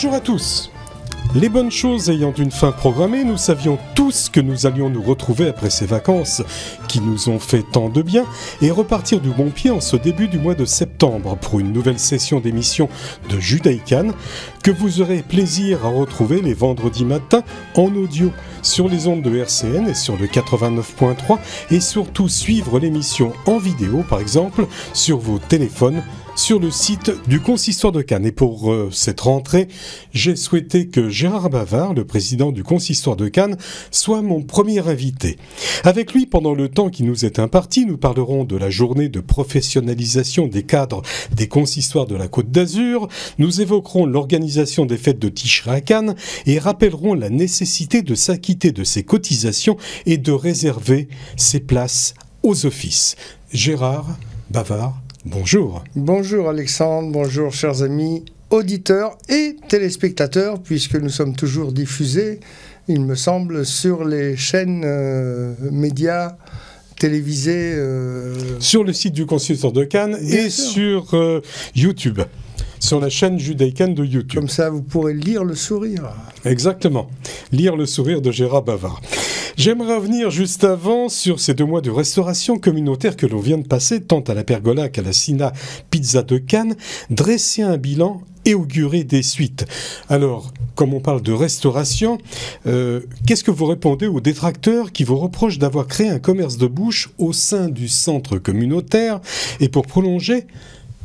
Bonjour à tous. Les bonnes choses ayant une fin programmée, nous savions tous que nous allions nous retrouver après ces vacances qui nous ont fait tant de bien et repartir du bon pied en ce début du mois de septembre pour une nouvelle session d'émission de Judaïkan que vous aurez plaisir à retrouver les vendredis matins en audio sur les ondes de RCN et sur le 89.3 et surtout suivre l'émission en vidéo par exemple sur vos téléphones sur le site du Consistoire de Cannes. Et pour cette rentrée, j'ai souhaité que Gérard Bavard, le président du Consistoire de Cannes, soit mon premier invité. Avec lui, pendant le temps qui nous est imparti, nous parlerons de la journée de professionnalisation des cadres des consistoires de la Côte d'Azur, nous évoquerons l'organisation des fêtes de Tishrei à Cannes et rappellerons la nécessité de s'acquitter de ses cotisations et de réserver ses places aux offices. Gérard Bavard, bonjour. Bonjour Alexandre, bonjour chers amis, auditeurs et téléspectateurs, puisque nous sommes toujours diffusés, il me semble, sur les chaînes médias télévisées. Sur le site du Consistoire de Cannes et sur YouTube. Sur la chaîne Judaïkan de YouTube. Comme ça, vous pourrez lire le sourire. Exactement. Lire le sourire de Gérard Bavard. J'aimerais revenir juste avant sur ces 2 mois de restauration communautaire que l'on vient de passer, tant à la Pergola qu'à la Sina Pizza de Cannes, dresser un bilan et augurer des suites. Alors, comme on parle de restauration, qu'est-ce que vous répondez aux détracteurs qui vous reprochent d'avoir créé un commerce de bouche au sein du centre communautaire? Et pour prolonger,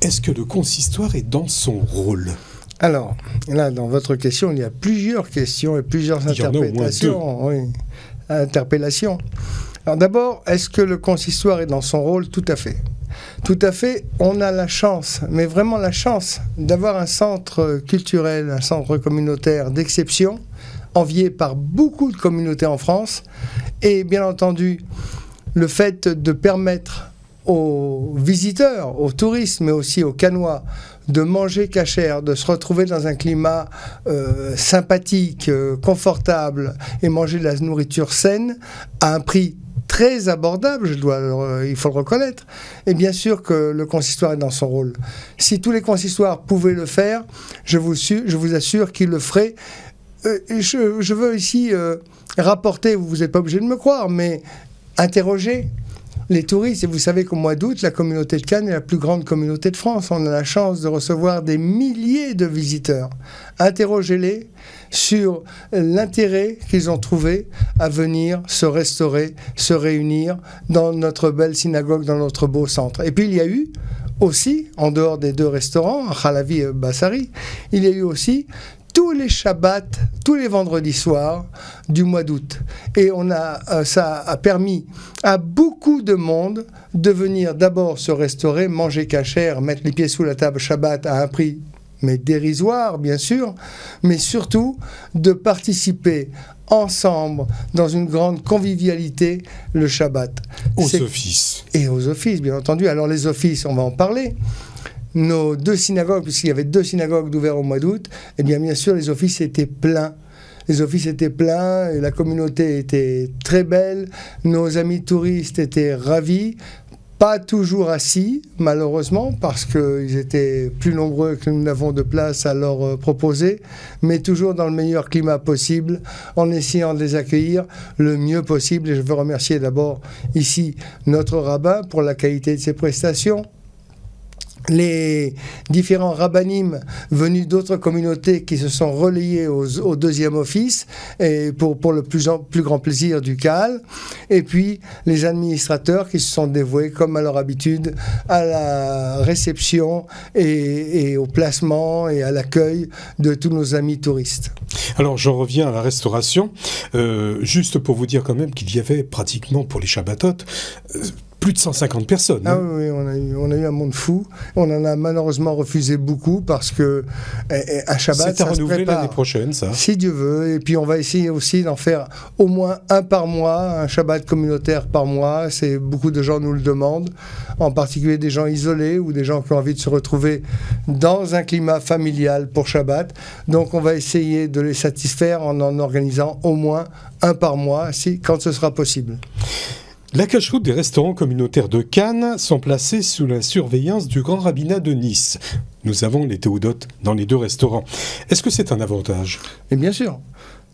est-ce que le consistoire est dans son rôle? Alors, là, dans votre question, il y a plusieurs questions et plusieurs interprétations. Oui, interpellations. Alors d'abord, est-ce que le consistoire est dans son rôle? Tout à fait. Tout à fait, on a la chance, mais vraiment la chance, d'avoir un centre culturel, un centre communautaire d'exception, envié par beaucoup de communautés en France, et bien entendu, le fait de permettre aux visiteurs, aux touristes, mais aussi aux Cannois, de manger cachère, de se retrouver dans un climat sympathique, confortable, et manger de la nourriture saine, à un prix très abordable, il faut le reconnaître, et bien sûr que le consistoire est dans son rôle. Si tous les consistoires pouvaient le faire, je vous assure qu'ils le feraient. Je veux ici rapporter, vous n'êtes pas obligé de me croire, mais interroger les touristes, et vous savez qu'au mois d'août, la communauté de Cannes est la plus grande communauté de France. On a la chance de recevoir des milliers de visiteurs. Interrogez-les sur l'intérêt qu'ils ont trouvé à venir se restaurer, se réunir dans notre belle synagogue, dans notre beau centre. Et puis il y a eu aussi, en dehors des 2 restaurants, Halavi et Bassari, il y a eu aussi tous les Shabbats, tous les vendredis soirs du mois d'août. Et ça a permis à beaucoup de monde de venir d'abord se restaurer, manger cachère, mettre les pieds sous la table Shabbat à un prix mais dérisoire, bien sûr, mais surtout de participer ensemble dans une grande convivialité le Shabbat. Aux offices. Et aux offices, bien entendu. Alors les offices, on va en parler. Nos 2 synagogues, puisqu'il y avait 2 synagogues d'ouvertes au mois d'août, eh bien sûr, les offices étaient pleins. Les offices étaient pleins, et la communauté était très belle, nos amis touristes étaient ravis, pas toujours assis, malheureusement, parce qu'ils étaient plus nombreux que nous n'avons de place à leur proposer, mais toujours dans le meilleur climat possible, en essayant de les accueillir le mieux possible. Et je veux remercier d'abord ici notre rabbin pour la qualité de ses prestations, les différents rabbinim venus d'autres communautés qui se sont relayés au 2e office et pour le plus grand plaisir du Kahal, et puis les administrateurs qui se sont dévoués comme à leur habitude à la réception et au placement et à l'accueil de tous nos amis touristes. Alors je reviens à la restauration, juste pour vous dire quand même qu'il y avait pratiquement pour les Shabbatot plus de 150 personnes. Ah oui, on a eu un monde fou. On en a malheureusement refusé beaucoup parce que un Shabbat, c'est à renouveler l'année prochaine, ça. Si Dieu veut. Et puis on va essayer aussi d'en faire au moins un par mois, un Shabbat communautaire par mois. Beaucoup de gens nous le demandent, en particulier des gens isolés ou des gens qui ont envie de se retrouver dans un climat familial pour Shabbat. Donc on va essayer de les satisfaire en organisant au moins un par mois, quand ce sera possible. La cache-route des restaurants communautaires de Cannes sont placés sous la surveillance du Grand Rabbinat de Nice. Nous avons les théodotes dans les 2 restaurants. Est-ce que c'est un avantage ? Et bien sûr.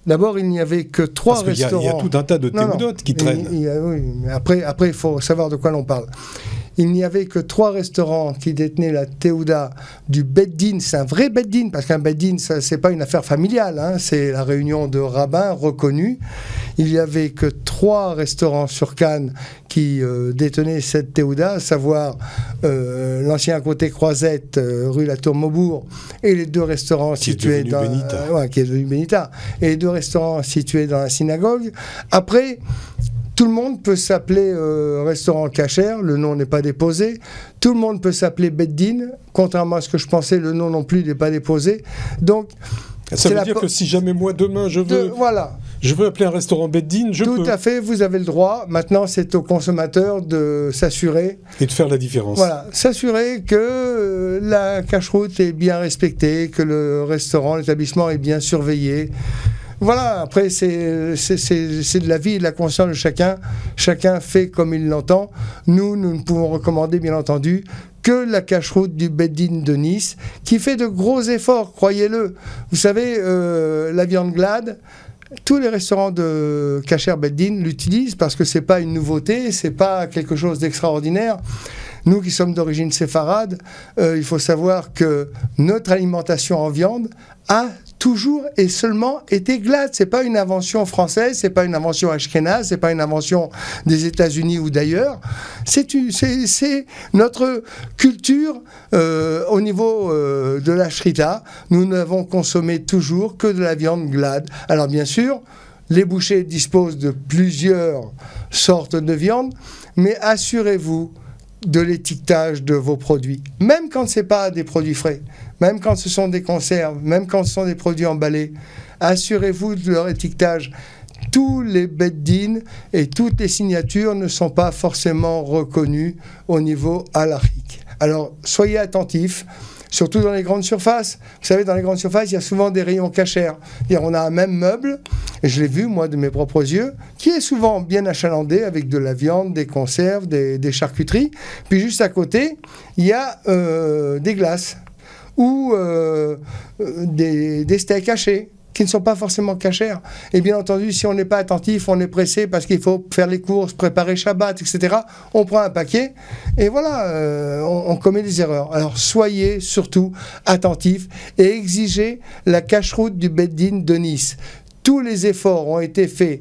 D'abord, il n'y avait que 3 restaurants. Il y a tout un tas de théodotes qui traînent. Oui, mais après, il faut savoir de quoi l'on parle. Il n'y avait que 3 restaurants qui détenaient la théouda du Beddin. C'est un vrai Beddin, parce qu'un Beddin, c'est pas une affaire familiale, hein, c'est la réunion de rabbins reconnus. Il n'y avait que 3 restaurants sur Cannes qui détenaient cette théouda, à savoir l'ancien côté Croisette, rue La Tour-Maubourg, et les 2 restaurants situés dans... qui est devenu Benita. Et les 2 restaurants situés dans la synagogue. Après... Tout le monde peut s'appeler restaurant Kasher, le nom n'est pas déposé. Tout le monde peut s'appeler Beddin, contrairement à ce que je pensais, le nom non plus n'est pas déposé. Donc, ça veut dire que si jamais moi demain je veux appeler un restaurant Beddin, je peux. Tout à fait, vous avez le droit. Maintenant, c'est au consommateur de s'assurer. Et de faire la différence. Voilà, s'assurer que la cache-route est bien respectée, que le restaurant, l'établissement est bien surveillé. Voilà, après, c'est de la vie et de la conscience de chacun. Chacun fait comme il l'entend. Nous ne pouvons recommander, bien entendu, que la cache-route du Beddin de Nice, qui fait de gros efforts, croyez-le. Vous savez, la viande glade, tous les restaurants de Kasher Beddin l'utilisent parce que c'est pas une nouveauté, c'est pas quelque chose d'extraordinaire. Nous qui sommes d'origine séfarade, il faut savoir que notre alimentation en viande a toujours et seulement été glade. C'est pas une invention française, c'est pas une invention ashkénaze, c'est pas une invention des États-Unis ou d'ailleurs. C'est notre culture au niveau de la shrita. Nous n'avons consommé toujours que de la viande glade. Alors bien sûr, les bouchers disposent de plusieurs sortes de viande, mais assurez-vous de l'étiquetage de vos produits, même quand ce n'est pas des produits frais, même quand ce sont des conserves, même quand ce sont des produits emballés, assurez-vous de leur étiquetage. Tous les beddines et toutes les signatures ne sont pas forcément reconnues au niveau halakhique. Alors, soyez attentifs. Surtout dans les grandes surfaces. Vous savez, dans les grandes surfaces, il y a souvent des rayons cachers. On a un même meuble, et je l'ai vu, moi, de mes propres yeux, qui est souvent bien achalandé avec de la viande, des conserves, des charcuteries. Puis juste à côté, il y a des glaces ou des steaks hachés qui ne sont pas forcément cachers. Et bien entendu, si on n'est pas attentif, on est pressé parce qu'il faut faire les courses, préparer Shabbat, etc., on prend un paquet et voilà, on commet des erreurs. Alors soyez surtout attentifs et exigez la cache-route du Beddin de Nice. Tous les efforts ont été faits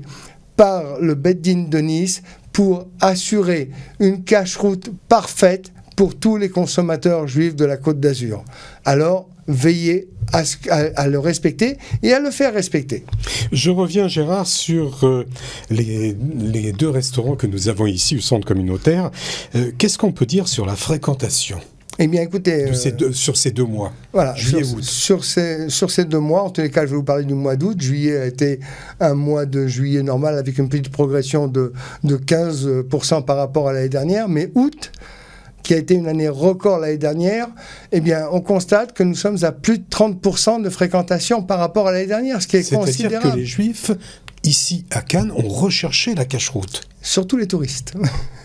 par le Beddin de Nice pour assurer une cache-route parfaite pour tous les consommateurs juifs de la Côte d'Azur. Alors, veillez à le respecter et à le faire respecter. Je reviens, Gérard, sur les 2 restaurants que nous avons ici au centre communautaire. Qu'est-ce qu'on peut dire sur la fréquentation ? Eh bien, écoutez... sur ces 2 mois, voilà, juillet-août. Sur ces 2 mois, en tous les cas, je vais vous parler du mois d'août. Juillet a été un mois de juillet normal avec une petite progression de 15% par rapport à l'année dernière. Mais août, qui a été une année record l'année dernière, eh bien, on constate que nous sommes à plus de 30% de fréquentation par rapport à l'année dernière, ce qui est considérable. C'est-à-dire que les Juifs, ici à Cannes, ont recherché la cache-route. Surtout les touristes.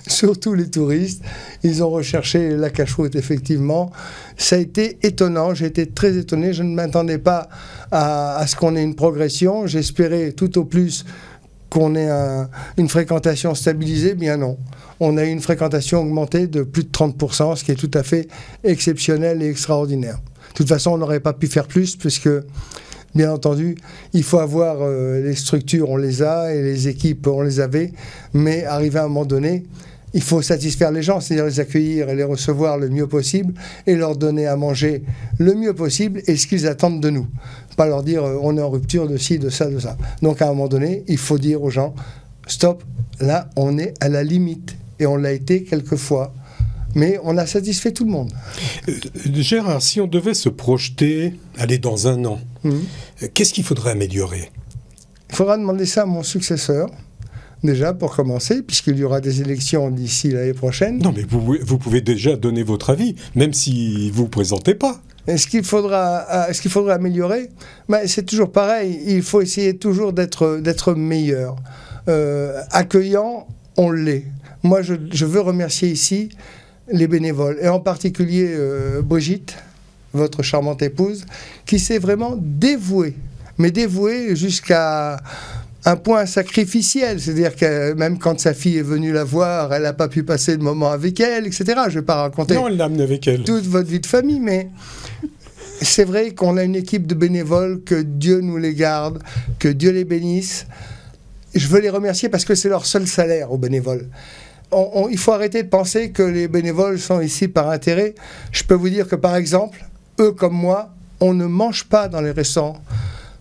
Surtout les touristes, ils ont recherché la cache-route, effectivement. Ça a été étonnant, j'ai été très étonné, je ne m'attendais pas à ce qu'on ait une progression, j'espérais tout au plus qu'on ait une fréquentation stabilisée, bien non. On a eu une fréquentation augmentée de plus de 30%, ce qui est tout à fait exceptionnel et extraordinaire. De toute façon, on n'aurait pas pu faire plus, puisque, bien entendu, il faut avoir les structures, on les a, et les équipes, on les avait, mais arrivé à un moment donné, il faut satisfaire les gens, c'est-à-dire les accueillir et les recevoir le mieux possible, et leur donner à manger le mieux possible, et ce qu'ils attendent de nous. Pas leur dire, on est en rupture de ci, de ça, de ça. Donc, à un moment donné, il faut dire aux gens, stop, là, on est à la limite. Et on l'a été quelques fois. Mais on a satisfait tout le monde. Gérard, si on devait se projeter, aller dans 1 an, qu'est-ce qu'il faudrait améliorer ? Il faudra demander ça à mon successeur, déjà pour commencer, puisqu'il y aura des élections d'ici l'année prochaine. Non, mais vous pouvez déjà donner votre avis, même si vous ne vous présentez pas. Est-ce qu'il faudra améliorer ? C'est toujours pareil, il faut essayer toujours d'être meilleur. Accueillant, on l'est. moi je veux remercier ici les bénévoles, et en particulier Brigitte, votre charmante épouse, qui s'est vraiment dévouée, mais dévouée jusqu'à un point sacrificiel, c'est-à-dire que même quand sa fille est venue la voir, elle n'a pas pu passer de moment avec elle, etc. Je ne vais pas raconter elle l'a amenée avec elle. Toute votre vie de famille, mais c'est vrai qu'on a une équipe de bénévoles, que Dieu nous les garde, que Dieu les bénisse. Je veux les remercier parce que c'est leur seul salaire aux bénévoles. Il faut arrêter de penser que les bénévoles sont ici par intérêt. Je peux vous dire que, par exemple, eux comme moi, on ne mange pas dans les restaurants.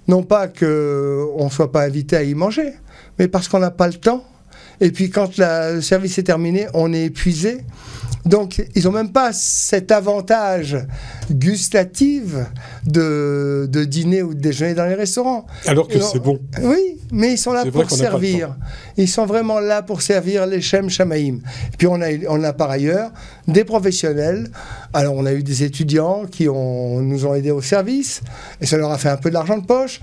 Non pas qu'on ne soit pas invité à y manger, mais parce qu'on n'a pas le temps. Et puis quand le service est terminé, on est épuisé. Donc ils n'ont même pas cet avantage gustatif de dîner ou de déjeuner dans les restaurants. Alors que c'est bon. Oui, mais ils sont là pour servir. Ils sont vraiment là pour servir les Shem Shamaïm. Et puis on a par ailleurs des professionnels. Alors on a eu des étudiants qui nous ont aidés au service, et ça leur a fait un peu de l'argent de poche.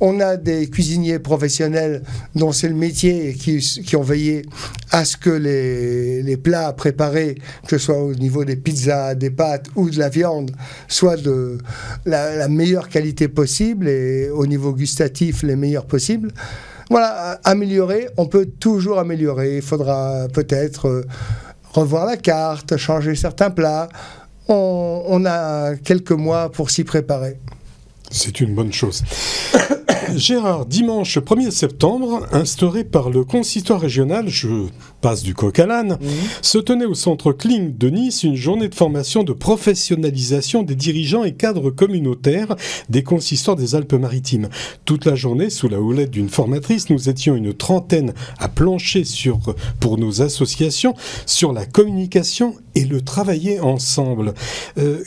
On a des cuisiniers professionnels dont c'est le métier, qui ont veillé à ce que les plats préparés, que ce soit au niveau des pizzas, des pâtes ou de la viande, soient de la meilleure qualité possible et au niveau gustatif les meilleurs possibles. Voilà, améliorer, on peut toujours améliorer. Il faudra peut-être revoir la carte, changer certains plats. On a quelques mois pour s'y préparer. C'est une bonne chose. Gérard, dimanche 1er septembre, instauré par le consistoire régional, je passe du coq à l'âne, se tenait au centre Kling de Nice une journée de formation de professionnalisation des dirigeants et cadres communautaires des consistoires des Alpes-Maritimes. Toute la journée, sous la houlette d'une formatrice, nous étions une trentaine à plancher pour nos associations sur la communication et le travailler ensemble.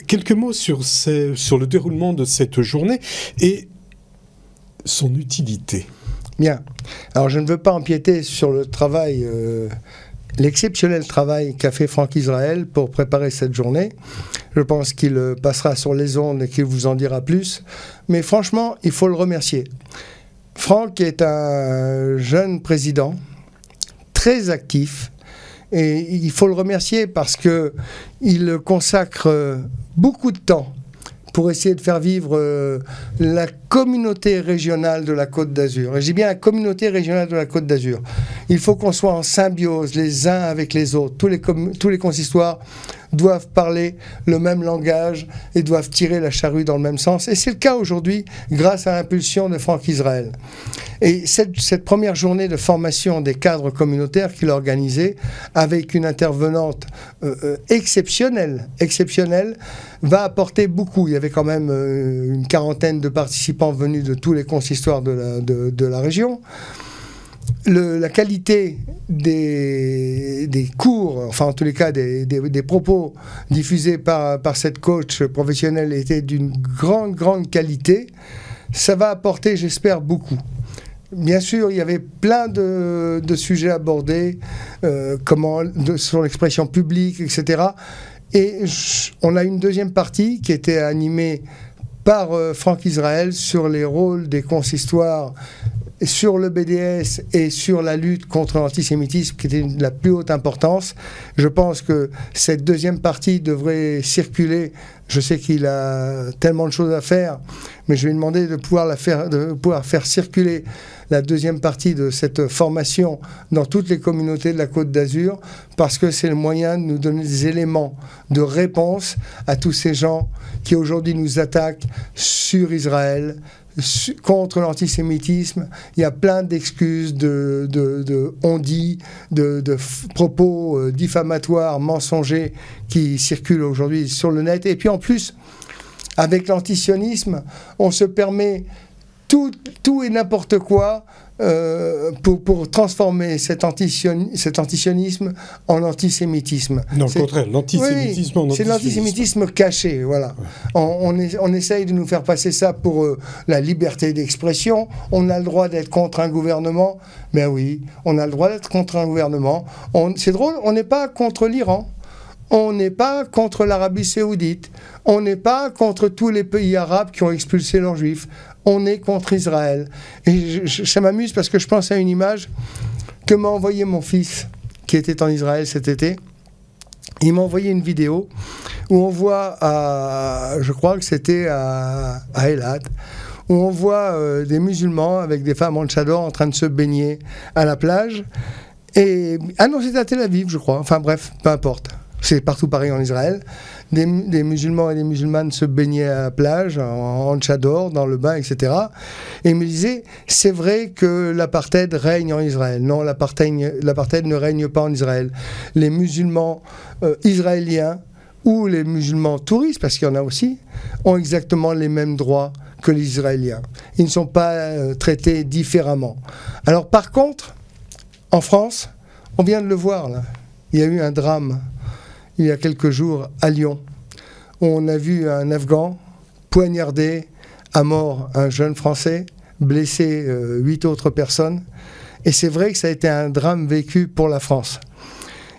Quelques mots sur le déroulement de cette journée et son utilité. Bien. Alors, je ne veux pas empiéter sur le travail, l'exceptionnel travail qu'a fait Franck Israël pour préparer cette journée. Je pense qu'il passera sur les ondes et qu'il vous en dira plus. Mais franchement, il faut le remercier. Franck est un jeune président, très actif, et il faut le remercier parce qu'il consacre beaucoup de temps pour essayer de faire vivre la communauté régionale de la Côte d'Azur. Et je dis bien la communauté régionale de la Côte d'Azur. Il faut qu'on soit en symbiose les uns avec les autres. Tous les consistoires doivent parler le même langage et doivent tirer la charrue dans le même sens. Et c'est le cas aujourd'hui grâce à l'impulsion de Franck Israël. Et cette première journée de formation des cadres communautaires qu'il a organisée avec une intervenante exceptionnelle, va apporter beaucoup. Il y avait quand même une quarantaine de participants venus de tous les consistoires de la région. La qualité des cours, enfin en tous les cas des propos diffusés par cette coach professionnelle était d'une grande qualité. Ça va apporter, j'espère, beaucoup. Bien sûr, il y avait plein de sujets abordés, sur l'expression publique, etc. Et on a une deuxième partie qui était animée par Franck Israël sur les rôles des consistoires, sur le BDS et sur la lutte contre l'antisémitisme qui était de la plus haute importance. Je pense que cette deuxième partie devrait circuler. Je sais qu'il a tellement de choses à faire, mais je vais lui demander de pouvoir faire circuler la deuxième partie de cette formation dans toutes les communautés de la Côte d'Azur, parce que c'est le moyen de nous donner des éléments de réponse à tous ces gens qui aujourd'hui nous attaquent sur Israël, contre l'antisémitisme. Il y a plein d'excuses, de propos diffamatoires, mensongers qui circulent aujourd'hui sur le net. Et puis en plus, avec l'antisionisme, on se permet tout et n'importe quoi pour transformer cet antisionisme en antisémitisme. Non, au contraire, l'antisémitisme en antisionisme. C'est l'antisémitisme caché, voilà. Ouais. On essaye de nous faire passer ça pour la liberté d'expression. On a le droit d'être contre un gouvernement. Ben oui, on a le droit d'être contre un gouvernement. C'est drôle, on n'est pas contre l'Iran. On n'est pas contre l'Arabie Saoudite. On n'est pas contre tous les pays arabes qui ont expulsé leurs juifs. On est contre Israël. Et ça m'amuse parce que je pense à une image que m'a envoyée mon fils, qui était en Israël cet été. Il m'a envoyé une vidéo où on voit, je crois que c'était à Eilat, où on voit des musulmans avec des femmes en tchador en train de se baigner à la plage. Non, c'était à Tel Aviv, je crois. Enfin bref, peu importe. C'est partout pareil en Israël. Des musulmans et des musulmanes se baignaient à la plage, en tchador, dans le bain, etc. Et il me disait, c'est vrai que l'apartheid règne en Israël. Non, l'apartheid ne règne pas en Israël. Les musulmans israéliens ou les musulmans touristes, parce qu'il y en a aussi, ont exactement les mêmes droits que les Israéliens. Ils ne sont pas traités différemment. Alors par contre, en France, on vient de le voir, là. Il y a eu un drame il y a quelques jours à Lyon, où on a vu un Afghan poignarder à mort un jeune Français, blesser 8 autres personnes. Et c'est vrai que ça a été un drame vécu pour la France.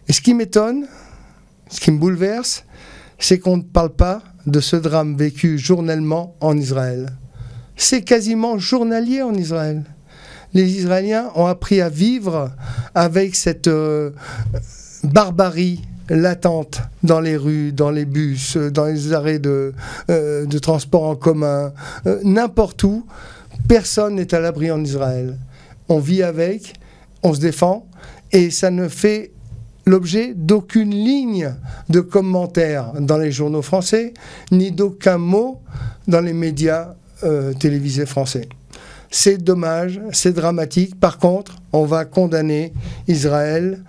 Et ce qui m'étonne, ce qui me bouleverse, c'est qu'on ne parle pas de ce drame vécu journellement en Israël. C'est quasiment journalier en Israël. Les Israéliens ont appris à vivre avec cette barbarie latente dans les rues, dans les bus, dans les arrêts de transport en commun, n'importe où. Personne n'est à l'abri en Israël. On vit avec, on se défend, et ça ne fait l'objet d'aucune ligne de commentaire dans les journaux français, ni d'aucun mot dans les médias télévisés français. C'est dommage, c'est dramatique. Par contre, on va condamner Israël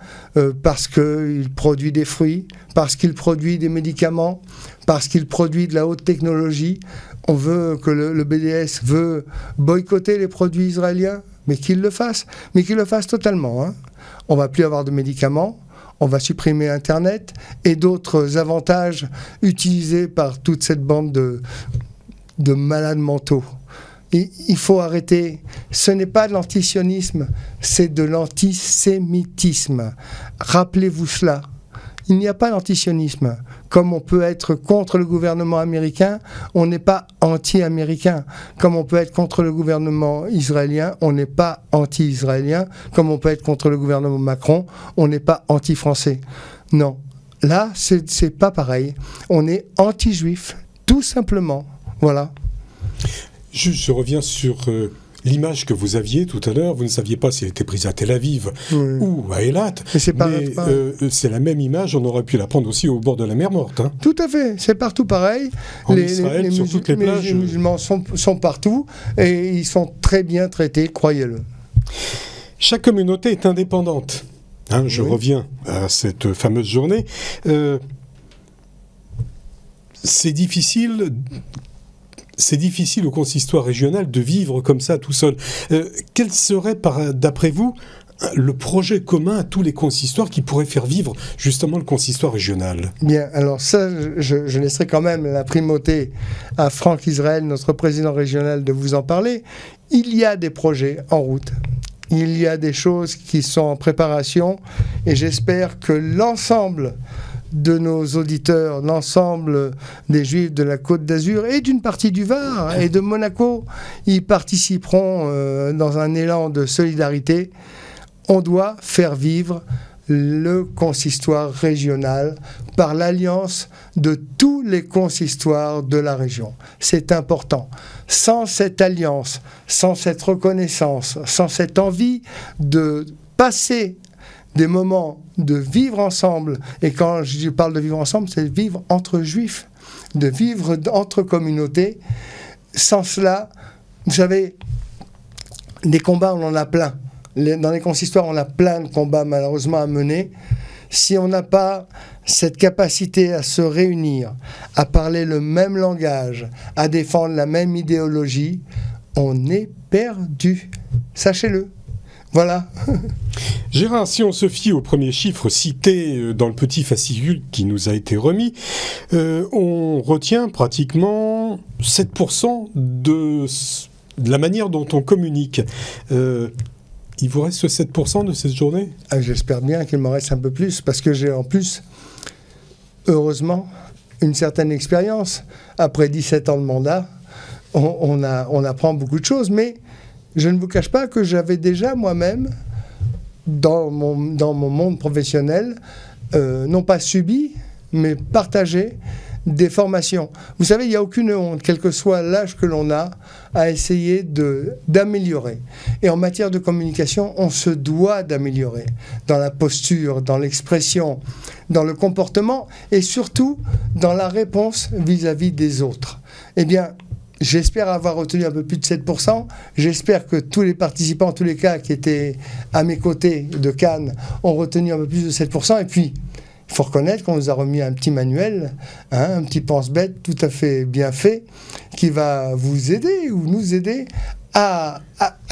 parce qu'il produit des fruits, parce qu'il produit des médicaments, parce qu'il produit de la haute technologie. On veut que le BDS veut boycotter les produits israéliens, mais qu'il le fasse totalement. Hein. On ne va plus avoir de médicaments, on va supprimer Internet et d'autres avantages utilisés par toute cette bande de malades mentaux. Il faut arrêter. Ce n'est pas de l'antisionisme, c'est de l'antisémitisme. Rappelez-vous cela. Il n'y a pas d'antisionisme. Comme on peut être contre le gouvernement américain, on n'est pas anti-américain. Comme on peut être contre le gouvernement israélien, on n'est pas anti-israélien. Comme on peut être contre le gouvernement Macron, on n'est pas anti-français. Non. Là, c'est pas pareil. On est anti-juif, tout simplement. Voilà. Je reviens sur l'image que vous aviez tout à l'heure. Vous ne saviez pas si elle était prise à Tel Aviv ou à Eilat. Mais c'est la même image, on aurait pu la prendre aussi au bord de la mer Morte. Hein. Tout à fait, c'est partout pareil. En Israël, sur toutes les plages. Les musulmans sont partout et ils sont très bien traités, croyez-le. Chaque communauté est indépendante. Hein, je reviens à cette fameuse journée. C'est difficile au consistoire régional de vivre comme ça tout seul. Quel serait, d'après vous, le projet commun à tous les consistoires qui pourrait faire vivre justement le consistoire régional? Bien, alors ça, je laisserai quand même la primauté à Franck Israël, notre président régional, de vous en parler. Il y a des projets en route. Il y a des choses qui sont en préparation et j'espère que l'ensemble de nos auditeurs, l'ensemble des Juifs de la Côte d'Azur et d'une partie du Var et de Monaco, y participeront dans un élan de solidarité. On doit faire vivre le consistoire régional par l'alliance de tous les consistoires de la région. C'est important. Sans cette alliance, sans cette reconnaissance, sans cette envie de passer des moments de vivre ensemble, et quand je parle de vivre ensemble, c'est vivre entre juifs, de vivre entre communautés. Sans cela, vous savez, des combats, on en a plein. Dans les consistoires, on a plein de combats malheureusement à mener. Si on n'a pas cette capacité à se réunir, à parler le même langage, à défendre la même idéologie, on est perdu. Sachez-le. Voilà. Gérard, si on se fie aux premiers chiffres cités dans le petit fascicule qui nous a été remis, on retient pratiquement 7% de la manière dont on communique. Il vous reste 7% de cette journée ? J'espère bien qu'il m'en reste un peu plus, parce que j'ai en plus, heureusement, une certaine expérience. Après 17 ans de mandat, on apprend beaucoup de choses, mais je ne vous cache pas que j'avais déjà moi-même dans mon monde professionnel, non pas subi, mais partagé des formations. Vous savez, il n'y a aucune honte, quel que soit l'âge que l'on a, à essayer d'améliorer. Et en matière de communication, on se doit d'améliorer dans la posture, dans l'expression, dans le comportement et surtout dans la réponse vis-à-vis des autres. Eh bien, j'espère avoir retenu un peu plus de 7%. J'espère que tous les participants, en tous les cas, qui étaient à mes côtés de Cannes, ont retenu un peu plus de 7%. Et puis, il faut reconnaître qu'on nous a remis un petit manuel, un petit pense-bête tout à fait bien fait, qui va vous aider ou nous aider à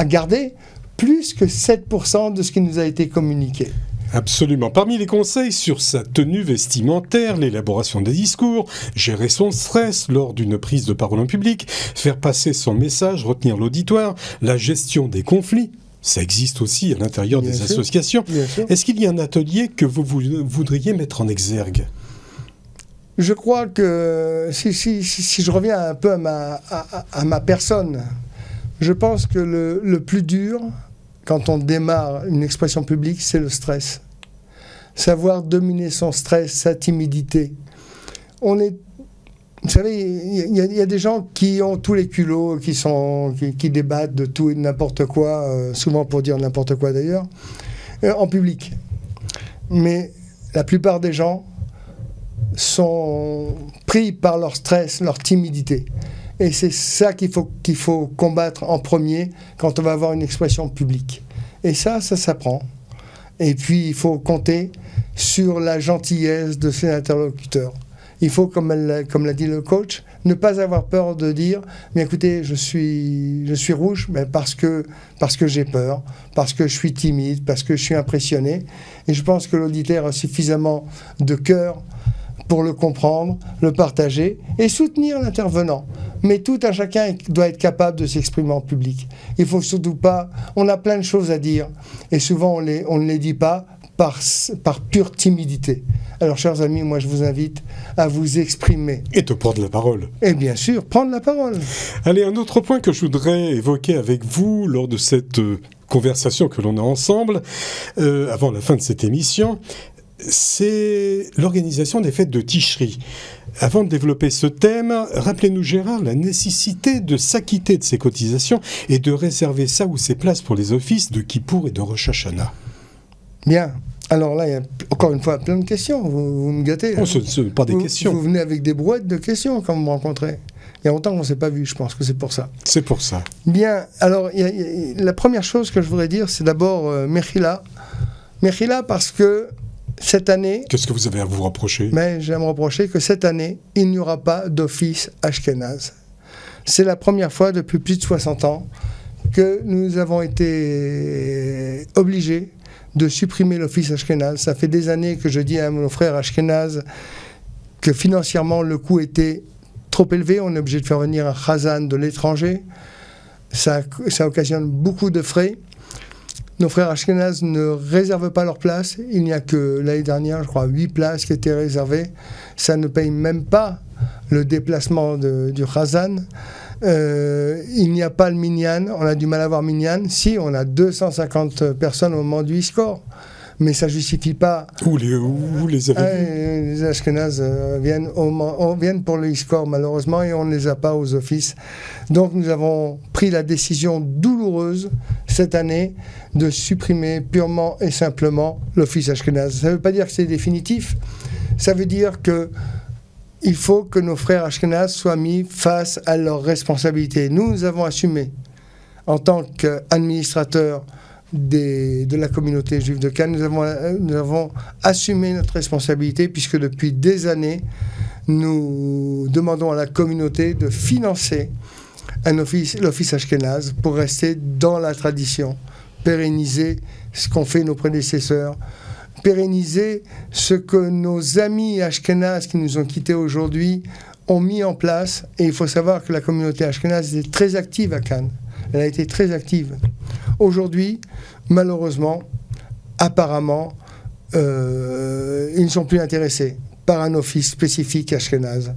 garder plus que 7% de ce qui nous a été communiqué. Absolument. Parmi les conseils sur sa tenue vestimentaire, l'élaboration des discours, gérer son stress lors d'une prise de parole en public, faire passer son message, retenir l'auditoire, la gestion des conflits, ça existe aussi à l'intérieur des associations. Est-ce qu'il y a un atelier que vous voudriez mettre en exergue ? Je crois que si je reviens un peu à ma personne, je pense que le plus dur, quand on démarre une expression publique, c'est le stress. Savoir dominer son stress, sa timidité. Vous savez, il y a des gens qui ont tous les culots, qui débattent de tout et de n'importe quoi, souvent pour dire n'importe quoi d'ailleurs, en public. Mais la plupart des gens sont pris par leur stress, leur timidité. Et c'est ça qu'il faut combattre en premier quand on va avoir une expression publique. Et ça s'apprend. Et puis, il faut compter sur la gentillesse de ses interlocuteurs. Il faut, comme l'a dit le coach, ne pas avoir peur de dire « Mais écoutez, je suis rouge mais parce que j'ai peur, parce que je suis timide, parce que je suis impressionné. » Et je pense que l'auditeur a suffisamment de cœur pour le comprendre, le partager et soutenir l'intervenant. Mais tout un chacun doit être capable de s'exprimer en public. Il faut surtout pas... On a plein de choses à dire et souvent on ne les dit pas par pure timidité. Alors, chers amis, moi je vous invite à vous exprimer. Et de prendre la parole. Et bien sûr, prendre la parole. Allez, un autre point que je voudrais évoquer avec vous lors de cette conversation que l'on a ensemble, avant la fin de cette émission, c'est l'organisation des fêtes de Ticherie. Avant de développer ce thème, rappelez-nous, Gérard, la nécessité de s'acquitter de ses cotisations et de réserver ça ou ses places pour les offices de Kippour et de Rosh Hashanah. Bien. Alors là, il y a encore une fois plein de questions. Vous me gâtez. Oh, ce pas des questions. Vous venez avec des brouettes de questions quand vous me rencontrez. Il y a longtemps qu'on ne s'est pas vu, je pense que c'est pour ça. C'est pour ça. Bien. Alors, la première chose que je voudrais dire, c'est d'abord Mechila. Mechila parce que cette année... Qu'est-ce que vous avez à vous reprocher ? Mais j'ai à me reprocher que cette année, il n'y aura pas d'office Ashkenaz. C'est la première fois depuis plus de 60 ans que nous avons été obligés de supprimer l'office Ashkenaz. Ça fait des années que je dis à mon frère Ashkenaz que financièrement le coût était trop élevé. On est obligé de faire venir un chazan de l'étranger. Ça occasionne beaucoup de frais. Nos frères Ashkenaz ne réservent pas leurs places. Il n'y a que l'année dernière, je crois, 8 places qui étaient réservées. Ça ne paye même pas le déplacement du chazan. Il n'y a pas le minyan, on a du mal à avoir minyan. Si, on a 250 personnes au moment du e-score, mais ça ne justifie pas. Où les avez Les Ashkenaz viennent pour le e-score malheureusement et on ne les a pas aux offices. Donc nous avons pris la décision douloureuse cette année de supprimer purement et simplement l'office Ashkenaz. Ça ne veut pas dire que c'est définitif, ça veut dire que il faut que nos frères Ashkenaz soient mis face à leurs responsabilités. Nous avons assumé, en tant qu'administrateurs de la communauté juive de Cannes, nous avons assumé notre responsabilité puisque depuis des années, nous demandons à la communauté de financer l'office Ashkenaz pour rester dans la tradition, pérenniser ce qu'ont fait nos prédécesseurs, pérenniser ce que nos amis Ashkenaz qui nous ont quittés aujourd'hui ont mis en place. Et il faut savoir que la communauté Ashkenaz est très active à Cannes. Elle a été très active. Aujourd'hui, malheureusement, apparemment, ils ne sont plus intéressés par un office spécifique Ashkenaz.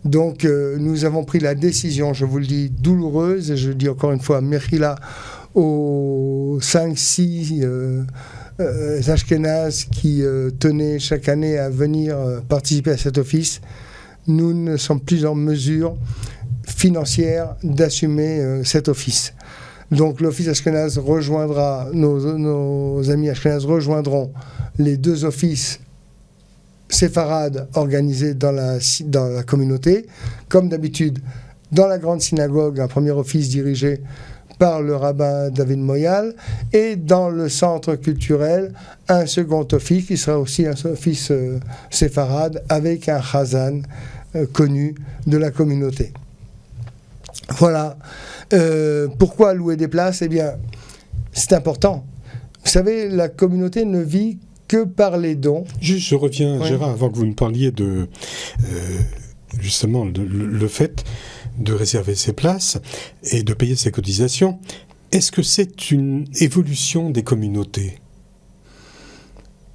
Donc, nous avons pris la décision, je vous le dis, douloureuse, et je le dis encore une fois, Mechila, aux 5-6 ashkénazes qui tenaient chaque année à venir participer à cet office, nous ne sommes plus en mesure financière d'assumer cet office. Donc l'office ashkénaze rejoindra, nos amis ashkénazes rejoindront les 2 offices séfarades organisés dans la communauté. Comme d'habitude, dans la grande synagogue, un premier office dirigé par le rabbin David Moyal, et dans le centre culturel, un second office qui sera aussi un office séfarade avec un chazan connu de la communauté. Voilà. Pourquoi louer des places ? Eh bien, c'est important. Vous savez, la communauté ne vit que par les dons. Juste, je reviens, Gérard, avant que vous me parliez de justement le fait de réserver ses places et de payer ses cotisations. Est-ce que c'est une évolution des communautés ?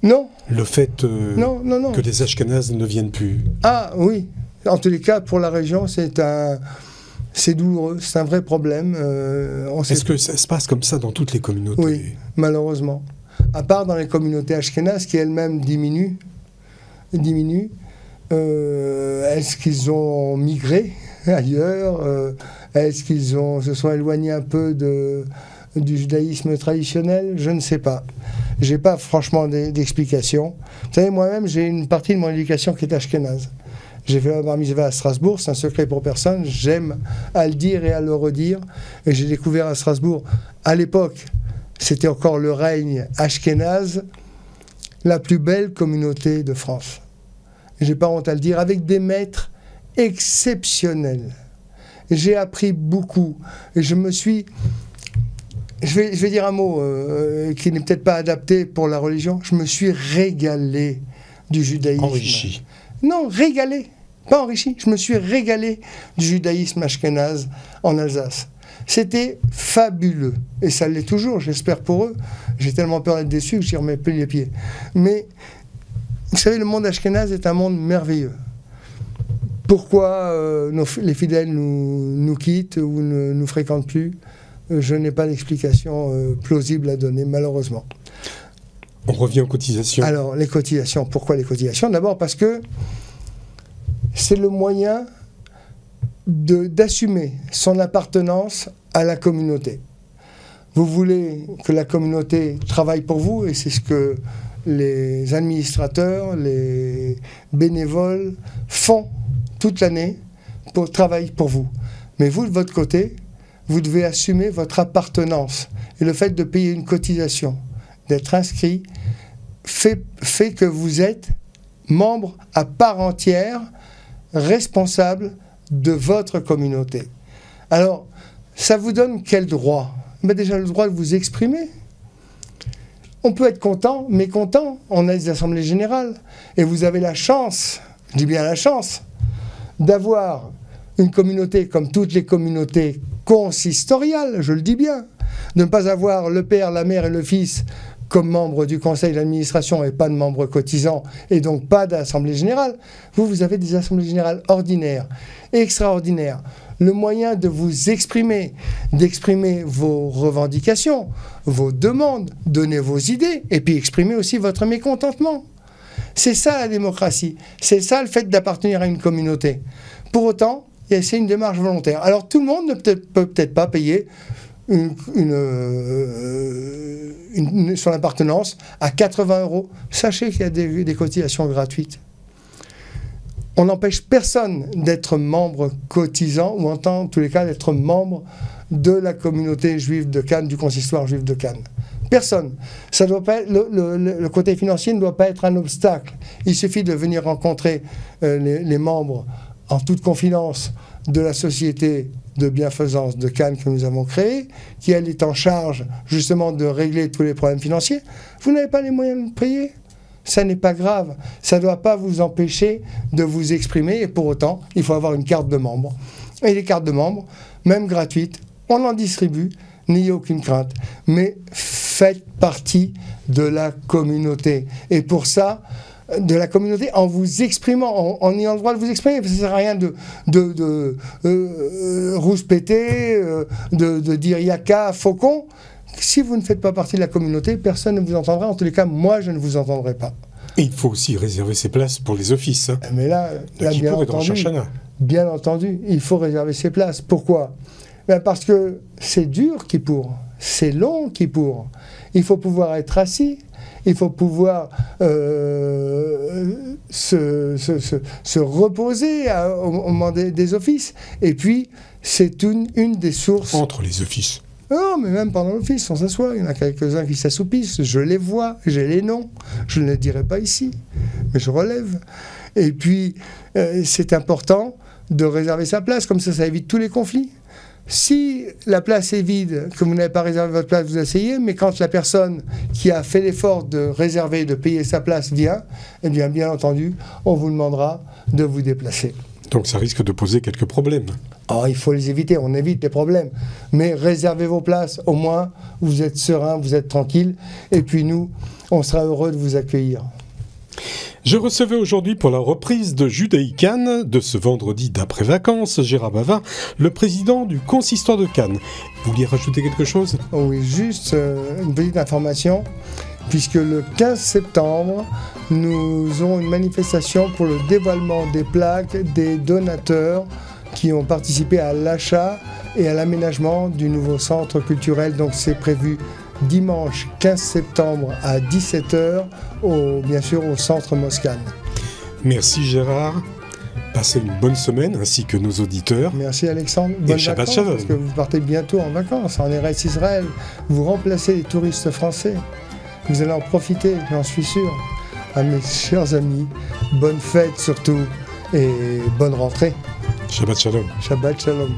Non. Le fait non. que les Ashkénazes ne viennent plus. Ah oui. En tous les cas, pour la région, c'est douloureux, c'est un vrai problème. Est-ce que ça se passe comme ça dans toutes les communautés ? Oui, malheureusement. À part dans les communautés ashkénazes qui elles-mêmes diminuent. Est-ce qu'ils ont migré ailleurs ? Est-ce qu'ils se sont éloignés un peu du judaïsme traditionnel ? Je ne sais pas. Je n'ai pas franchement d'explication. Vous savez, moi-même, j'ai une partie de mon éducation qui est ashkénaze. J'ai fait ma bar mitzvah à Strasbourg, c'est un secret pour personne, j'aime à le dire et à le redire. Et j'ai découvert à Strasbourg, à l'époque, c'était encore le règne ashkénaze, la plus belle communauté de France. J'ai pas honte à le dire, avec des maîtres exceptionnels. J'ai appris beaucoup. Et je vais dire un mot qui n'est peut-être pas adapté pour la religion. Je me suis régalé du judaïsme. Enrichi. Non, régalé. Pas enrichi. Je me suis régalé du judaïsme ashkénaze en Alsace. C'était fabuleux. Et ça l'est toujours, j'espère pour eux. J'ai tellement peur d'être déçu que j'y remets plus les pieds. Mais, vous savez, le monde ashkénaze est un monde merveilleux. Pourquoi les fidèles nous quittent ou ne nous fréquentent plus ? Je n'ai pas d'explication plausible à donner, malheureusement. On revient aux cotisations. Alors, les cotisations. Pourquoi les cotisations ? D'abord parce que c'est le moyen d'assumer son appartenance à la communauté. Vous voulez que la communauté travaille pour vous, et c'est ce que les administrateurs, les bénévoles font toute l'année pour travailler pour vous. Mais vous, de votre côté, vous devez assumer votre appartenance. Et le fait de payer une cotisation, d'être inscrit, fait que vous êtes membre à part entière, responsable de votre communauté. Alors, ça vous donne quel droit ? Mais déjà le droit de vous exprimer. On peut être content, mécontent. On a des assemblées générales. Et vous avez la chance, je dis bien la chance, d'avoir une communauté comme toutes les communautés consistoriales, je le dis bien, de ne pas avoir le père, la mère et le fils comme membres du conseil d'administration et pas de membres cotisants, et donc pas d'assemblée générale. Vous avez des assemblées générales ordinaires, extraordinaires. Le moyen de vous exprimer, d'exprimer vos revendications, vos demandes, donner vos idées, et puis exprimer aussi votre mécontentement. C'est ça la démocratie, c'est ça le fait d'appartenir à une communauté. Pour autant, c'est une démarche volontaire. Alors tout le monde ne peut peut-être pas payer son appartenance à 80 €. Sachez qu'il y a des cotisations gratuites. On n'empêche personne d'être membre cotisant, ou en tous les cas d'être membre de la communauté juive de Cannes, du consistoire juif de Cannes. Personne. Ça doit pas être, le côté financier ne doit pas être un obstacle. Il suffit de venir rencontrer les membres en toute confidence de la société de bienfaisance de Cannes que nous avons créée, qui elle est en charge justement de régler tous les problèmes financiers. Vous n'avez pas les moyens de payer ? Ça n'est pas grave. Ça ne doit pas vous empêcher de vous exprimer, et pour autant, il faut avoir une carte de membre. Et les cartes de membre, même gratuites, on en distribue, n'ayez aucune crainte. Mais faites partie de la communauté. Et pour ça, de la communauté, en vous exprimant, en ayant le droit de vous exprimer, parce que ça ne sert à rien de rouspéter, de dire yaka, faucon. si vous ne faites pas partie de la communauté, personne ne vous entendra. En tous les cas, moi, je ne vous entendrai pas. Et il faut aussi réserver ses places pour les offices. Hein. Mais là bien entendu, il faut réserver ses places. Pourquoi ? Parce que c'est dur Kippour, c'est long Kippour. Il faut pouvoir être assis, il faut pouvoir se reposer au moment des offices. Et puis, c'est une des sources... Entre les offices. Non, mais même pendant l'office, on s'assoit. Il y en a quelques-uns qui s'assoupissent. Je les vois, j'ai les noms. Je ne les dirai pas ici, mais je relève. Et puis, c'est important de réserver sa place. Comme ça évite tous les conflits. Si la place est vide, que vous n'avez pas réservé votre place, vous asseyez, mais quand la personne qui a fait l'effort de réserver, de payer sa place vient, eh bien entendu, on vous demandera de vous déplacer. Donc ça risque de poser quelques problèmes. Oh, il faut les éviter, on évite les problèmes. Mais réservez vos places, au moins vous êtes serein, vous êtes tranquille, et puis nous, on sera heureux de vous accueillir. Je recevais aujourd'hui pour la reprise de Judaï-Cannes, de ce vendredi d'après-vacances, Gérard Bavard, le président du consistoire de Cannes. Vous vouliez rajouter quelque chose ? Oui, juste une petite information, puisque le 15 septembre, nous aurons une manifestation pour le dévoilement des plaques des donateurs qui ont participé à l'achat et à l'aménagement du nouveau centre culturel. Donc c'est prévu dimanche 15 septembre à 17h, bien sûr au centre Moscane. Merci Gérard. Passez une bonne semaine ainsi que nos auditeurs. Merci Alexandre. Bonne Shabbat vacances, Shalom. parce que vous partez bientôt en vacances en Eretz Israël. Vous remplacez les touristes français. Vous allez en profiter, j'en suis sûr. À mes chers amis, bonne fête surtout et bonne rentrée. Shabbat Shalom. Shabbat Shalom.